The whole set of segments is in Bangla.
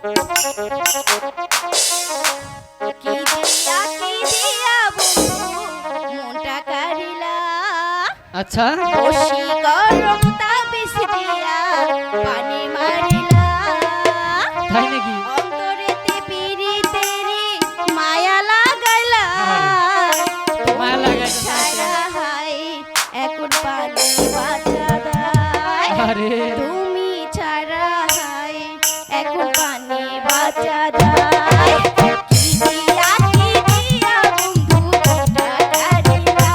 কি দিয়া বন্ধু মনটা কারিলা। আচ্ছা বসি গরম তাবিজ দিয়া পানি মারিলা। তাই নাকি? অন্তরেতে পিরিতেরি মায়া লাগাইলা। মায়া লাগাইলা সারা হাই এখন পানি বাঁচা দায়। আরে তুমি ছাড়া হাই এখন পানি বাঁচা দায়। কি দিয়া বন্ধু মনটা কারিলা।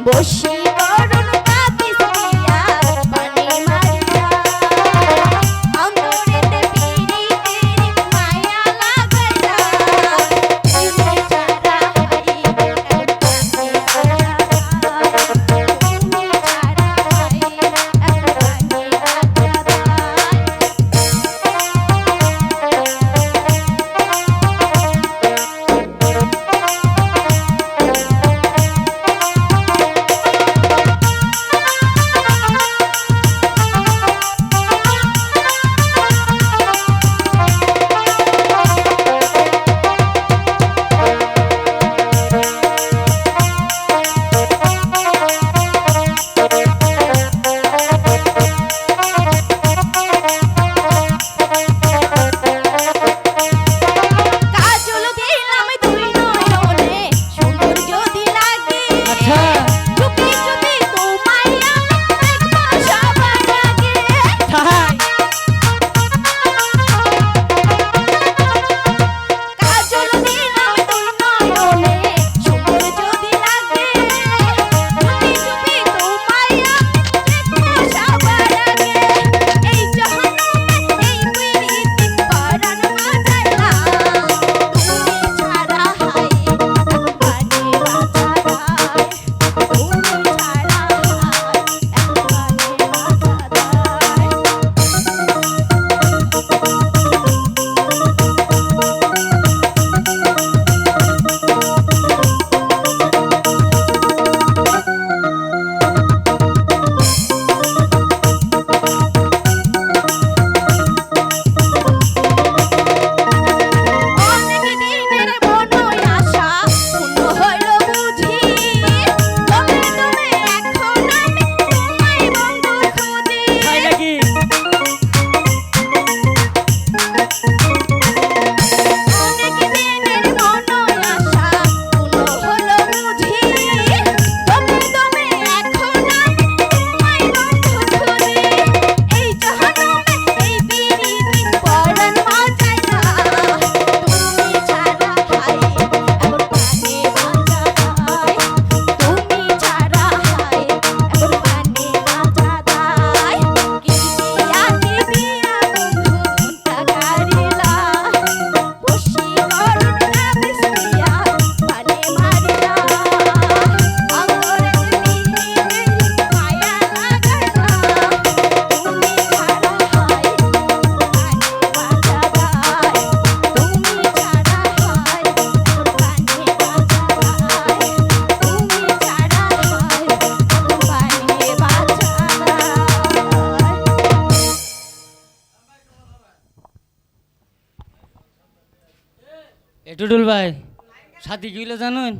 বসি গরম তাবিজ দিয়া পানি মারিলা। অন্তরেতে পিরিতেরি মায়া লাগাইলা। তুমি ছাড়া হাই এখন পানি বাঁচা দায়। তুমি ছাড়া হাই এখন পানি বাঁচা দায়। কাজল দিলাম দুই নয়নে সুন্দর যদি লাগে। আচ্ছা চুপি চুপি তোমায় আমি দেখবো সবার আগে। তাই কাজল দিলাম দুই নয়নে সুন্দর যদি লাগে। চুপি চুপি তোমায় আমি দেখবো সবার আগে। এই জহন্নামে এই পৃথিবী পরাণ বাঁচাইলা। তুমি ছাড়া হাই এখন পানি বাঁচা দায়। তুমি ছাড়া হাই এখন পানি বাঁচা দায়। অনেক দিনের মনের আশা পূর্ণ হইল বুঝি। তবে তবে এখন আমি তোমায় বন্ধু খুঁজি। তাই নাকি? অনেক দিনের মনের আশা পূর্ণ হইল বুঝি। তবে তবে এখন আমি তোমায় বন্ধু খুঁজি। এই জহন্নামে এই পৃথিবী পরাণ বাঁচাইলা। তুমি ছাড়া হাই এখন পানি বাঁচা দায়। তুমি ছাড়া হাই এখন পানি বাঁচা দায়। কি দিয়া বন্ধু মনটা কারিলা। বসি গরম তাবিজ দিয়া পানি মারিলা। অন্তরেতে পিরিতেরি মায়া লাগাইলা। তুমি ছাড়া হাই পানি বাঁচা দায়। তুমি ছাড়া হাই এখন পানি বাঁচা দায়। তুমি ছাড়া হাই এখন পানি বাঁচা দায়। এটুডুল ভাই সাথী কি হইলো জানুন?